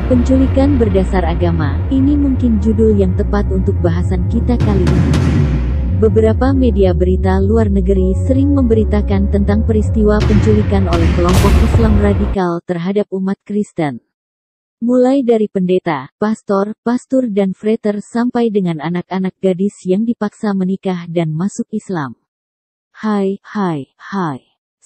Penculikan berdasar agama, ini mungkin judul yang tepat untuk bahasan kita kali ini. Beberapa media berita luar negeri sering memberitakan tentang peristiwa penculikan oleh kelompok Islam radikal terhadap umat Kristen. Mulai dari pendeta, pastor, pastor dan frater sampai dengan anak-anak gadis yang dipaksa menikah dan masuk Islam. Hai.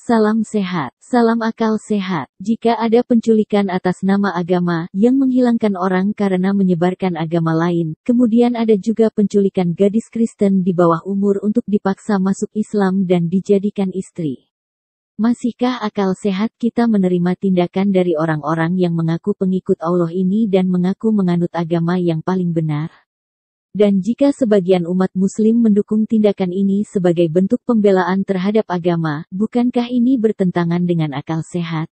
Salam sehat, salam akal sehat. Jika ada penculikan atas nama agama, yang menghilangkan orang karena menyebarkan agama lain, kemudian ada juga penculikan gadis Kristen di bawah umur untuk dipaksa masuk Islam dan dijadikan istri. Masihkah akal sehat kita menerima tindakan dari orang-orang yang mengaku pengikut Allah ini dan mengaku menganut agama yang paling benar? Dan jika sebagian umat muslim mendukung tindakan ini sebagai bentuk pembelaan terhadap agama, bukankah ini bertentangan dengan akal sehat?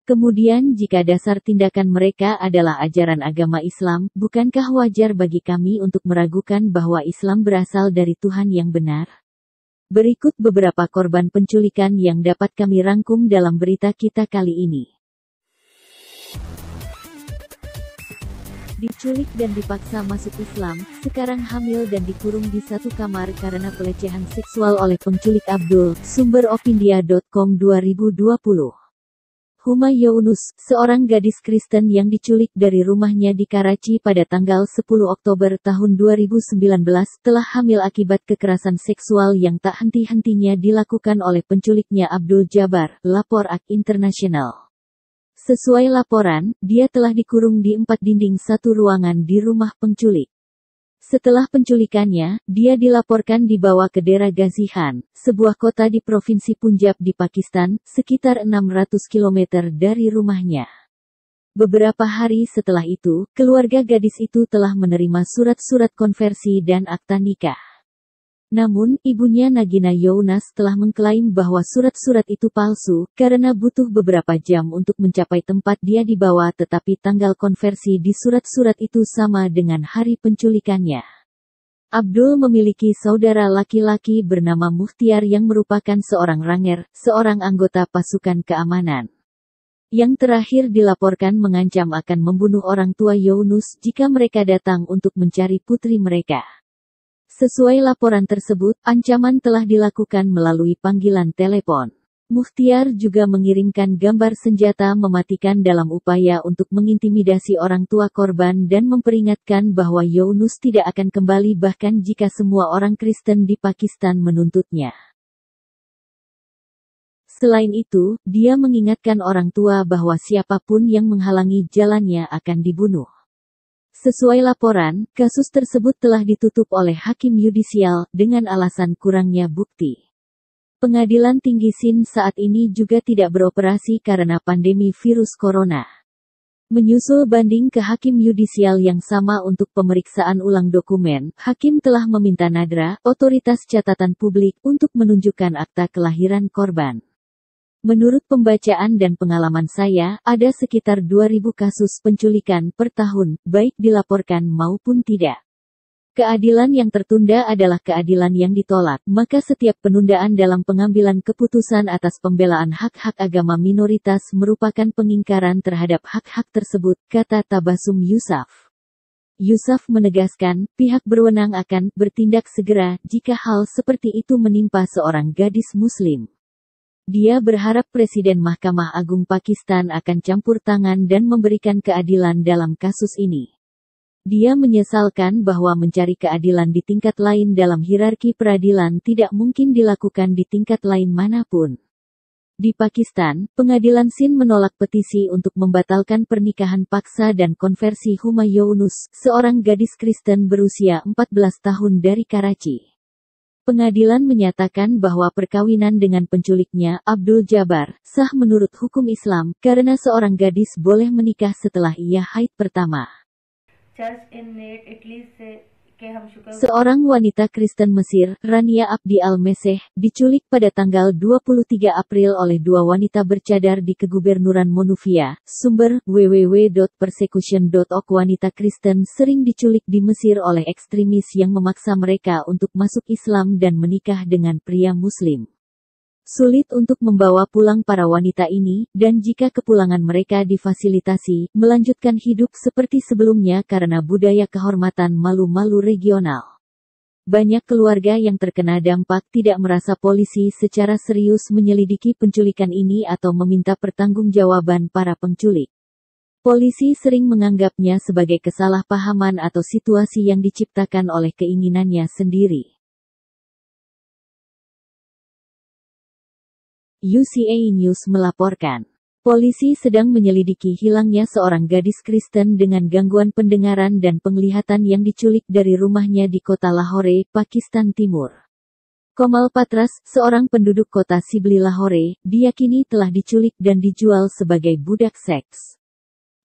Kemudian jika dasar tindakan mereka adalah ajaran agama Islam, bukankah wajar bagi kami untuk meragukan bahwa Islam berasal dari Tuhan yang benar? Berikut beberapa korban penculikan yang dapat kami rangkum dalam berita kita kali ini. Diculik dan dipaksa masuk Islam, sekarang hamil dan dikurung di satu kamar karena pelecehan seksual oleh penculik Abdul, sumber opindia.com 2020. Huma Younus, seorang gadis Kristen yang diculik dari rumahnya di Karachi pada tanggal 10 Oktober tahun 2019, telah hamil akibat kekerasan seksual yang tak henti-hentinya dilakukan oleh penculiknya Abdul Jabbar, lapor AK International. Sesuai laporan, dia telah dikurung di 4 dinding satu ruangan di rumah penculik. Setelah penculikannya, dia dilaporkan dibawa ke Dera Ghazi Khan, sebuah kota di Provinsi Punjab di Pakistan, sekitar 600 km dari rumahnya. Beberapa hari setelah itu, keluarga gadis itu telah menerima surat-surat konversi dan akta nikah. Namun, ibunya Nagina Younus telah mengklaim bahwa surat-surat itu palsu, karena butuh beberapa jam untuk mencapai tempat dia dibawa tetapi tanggal konversi di surat-surat itu sama dengan hari penculikannya. Abdul memiliki saudara laki-laki bernama Mukhtiar yang merupakan seorang ranger, seorang anggota pasukan keamanan. Yang terakhir dilaporkan mengancam akan membunuh orang tua Younus jika mereka datang untuk mencari putri mereka. Sesuai laporan tersebut, ancaman telah dilakukan melalui panggilan telepon. Mukhtiar juga mengirimkan gambar senjata mematikan dalam upaya untuk mengintimidasi orang tua korban dan memperingatkan bahwa Younus tidak akan kembali bahkan jika semua orang Kristen di Pakistan menuntutnya. Selain itu, dia mengingatkan orang tua bahwa siapapun yang menghalangi jalannya akan dibunuh. Sesuai laporan, kasus tersebut telah ditutup oleh hakim yudisial, dengan alasan kurangnya bukti. Pengadilan Tinggi Sindh saat ini juga tidak beroperasi karena pandemi virus corona. Menyusul banding ke hakim yudisial yang sama untuk pemeriksaan ulang dokumen, hakim telah meminta NADRA, otoritas catatan publik, untuk menunjukkan akta kelahiran korban. Menurut pembacaan dan pengalaman saya, ada sekitar 2.000 kasus penculikan per tahun, baik dilaporkan maupun tidak. Keadilan yang tertunda adalah keadilan yang ditolak, maka setiap penundaan dalam pengambilan keputusan atas pembelaan hak-hak agama minoritas merupakan pengingkaran terhadap hak-hak tersebut, kata Tabassum Yusuf. Yusuf menegaskan, pihak berwenang akan bertindak segera jika hal seperti itu menimpa seorang gadis Muslim. Dia berharap Presiden Mahkamah Agung Pakistan akan campur tangan dan memberikan keadilan dalam kasus ini. Dia menyesalkan bahwa mencari keadilan di tingkat lain dalam hierarki peradilan tidak mungkin dilakukan di tingkat lain manapun. Di Pakistan, Pengadilan Sindh menolak petisi untuk membatalkan pernikahan paksa dan konversi Huma Younus, seorang gadis Kristen berusia 14 tahun dari Karachi. Pengadilan menyatakan bahwa perkawinan dengan penculiknya, Abdul Jabbar, sah menurut hukum Islam, karena seorang gadis boleh menikah setelah ia haid pertama. Seorang wanita Kristen Mesir, Rania Abdi Al-Meseh, diculik pada tanggal 23 April oleh dua wanita bercadar di Kegubernuran Monufia. Sumber, www.persecution.org. Wanita Kristen sering diculik di Mesir oleh ekstremis yang memaksa mereka untuk masuk Islam dan menikah dengan pria Muslim. Sulit untuk membawa pulang para wanita ini, dan jika kepulangan mereka difasilitasi, melanjutkan hidup seperti sebelumnya karena budaya kehormatan malu-malu regional. Banyak keluarga yang terkena dampak tidak merasa polisi secara serius menyelidiki penculikan ini atau meminta pertanggungjawaban para penculik. Polisi sering menganggapnya sebagai kesalahpahaman atau situasi yang diciptakan oleh keinginannya sendiri. UCA News melaporkan, polisi sedang menyelidiki hilangnya seorang gadis Kristen dengan gangguan pendengaran dan penglihatan yang diculik dari rumahnya di kota Lahore, Pakistan Timur. Komal Patras, seorang penduduk kota Sibli Lahore, diyakini telah diculik dan dijual sebagai budak seks.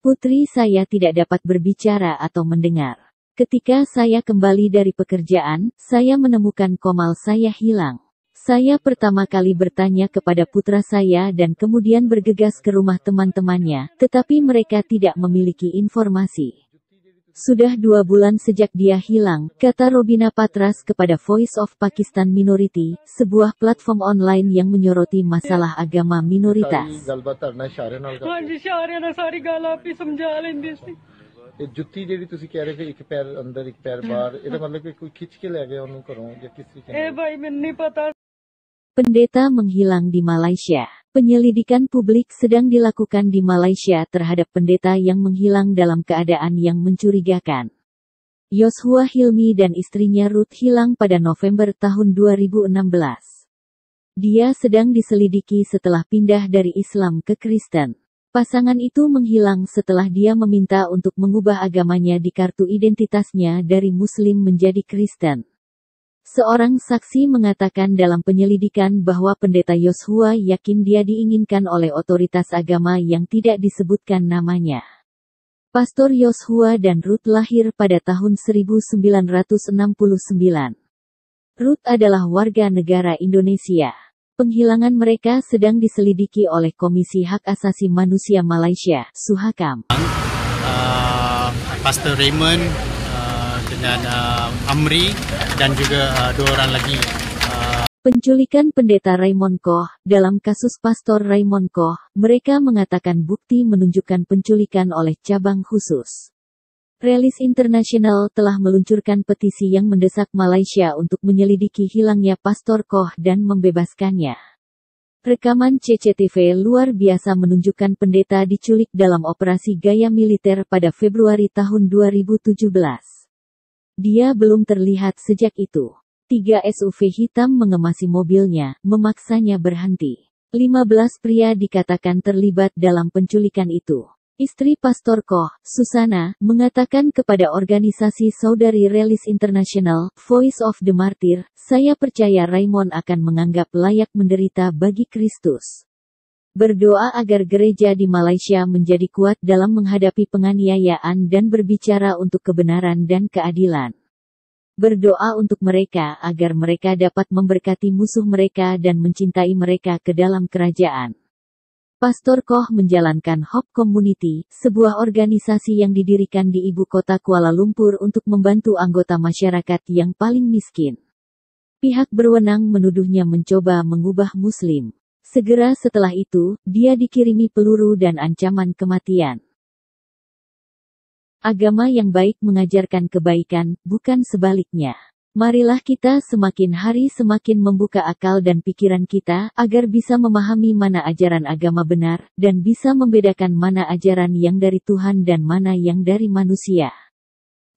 Putri saya tidak dapat berbicara atau mendengar. Ketika saya kembali dari pekerjaan, saya menemukan Komal saya hilang. Saya pertama kali bertanya kepada putra saya dan kemudian bergegas ke rumah teman-temannya, tetapi mereka tidak memiliki informasi. Sudah 2 bulan sejak dia hilang, kata Robina Patras kepada Voice of Pakistan Minority, sebuah platform online yang menyoroti masalah agama minoritas. जुत्ती जेडी तुसी कह रहे थे एक पैर अंदर एक पैर बाहर ਇਹਦਾ मतलब कि कोई खिंच के ले गया ਉਹਨੂੰ ਘਰੋਂ ਜਾਂ किस तरीके भाई मैंने नहीं पता. Pendeta menghilang di Malaysia. Penyelidikan publik sedang dilakukan di Malaysia terhadap pendeta yang menghilang dalam keadaan yang mencurigakan. Yoshua Hilmi dan istrinya Ruth hilang pada November tahun 2016. Dia sedang diselidiki setelah pindah dari Islam ke Kristen. Pasangan itu menghilang setelah dia meminta untuk mengubah agamanya di kartu identitasnya dari Muslim menjadi Kristen. Seorang saksi mengatakan dalam penyelidikan bahwa pendeta Yoshua yakin dia diinginkan oleh otoritas agama yang tidak disebutkan namanya. Pastor Yoshua dan Ruth lahir pada tahun 1969. Ruth adalah warga negara Indonesia. Penghilangan mereka sedang diselidiki oleh Komisi Hak Asasi Manusia Malaysia, Suhakam. Pastor Raymond dengan Amri dan juga 2 orang lagi. Penculikan pendeta Raymond Koh. Dalam kasus Pastor Raymond Koh, mereka mengatakan bukti menunjukkan penculikan oleh cabang khusus. Release International telah meluncurkan petisi yang mendesak Malaysia untuk menyelidiki hilangnya Pastor Koh dan membebaskannya. Rekaman CCTV luar biasa menunjukkan pendeta diculik dalam operasi gaya militer pada Februari tahun 2017. Dia belum terlihat sejak itu. 3 SUV hitam mengemasi mobilnya, memaksanya berhenti. 15 pria dikatakan terlibat dalam penculikan itu. Istri Pastor Koh, Susana, mengatakan kepada organisasi saudari Release International, Voice of the Martyr, saya percaya Raymond akan menganggap layak menderita bagi Kristus. Berdoa agar gereja di Malaysia menjadi kuat dalam menghadapi penganiayaan dan berbicara untuk kebenaran dan keadilan. Berdoa untuk mereka agar mereka dapat memberkati musuh mereka dan mencintai mereka ke dalam kerajaan. Pastor Koh menjalankan Hope Community, sebuah organisasi yang didirikan di ibu kota Kuala Lumpur untuk membantu anggota masyarakat yang paling miskin. Pihak berwenang menuduhnya mencoba mengubah Muslim. Segera setelah itu, dia dikirimi peluru dan ancaman kematian. Agama yang baik mengajarkan kebaikan, bukan sebaliknya. Marilah kita semakin hari semakin membuka akal dan pikiran kita, agar bisa memahami mana ajaran agama benar, dan bisa membedakan mana ajaran yang dari Tuhan dan mana yang dari manusia.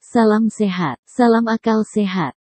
Salam sehat, salam akal sehat.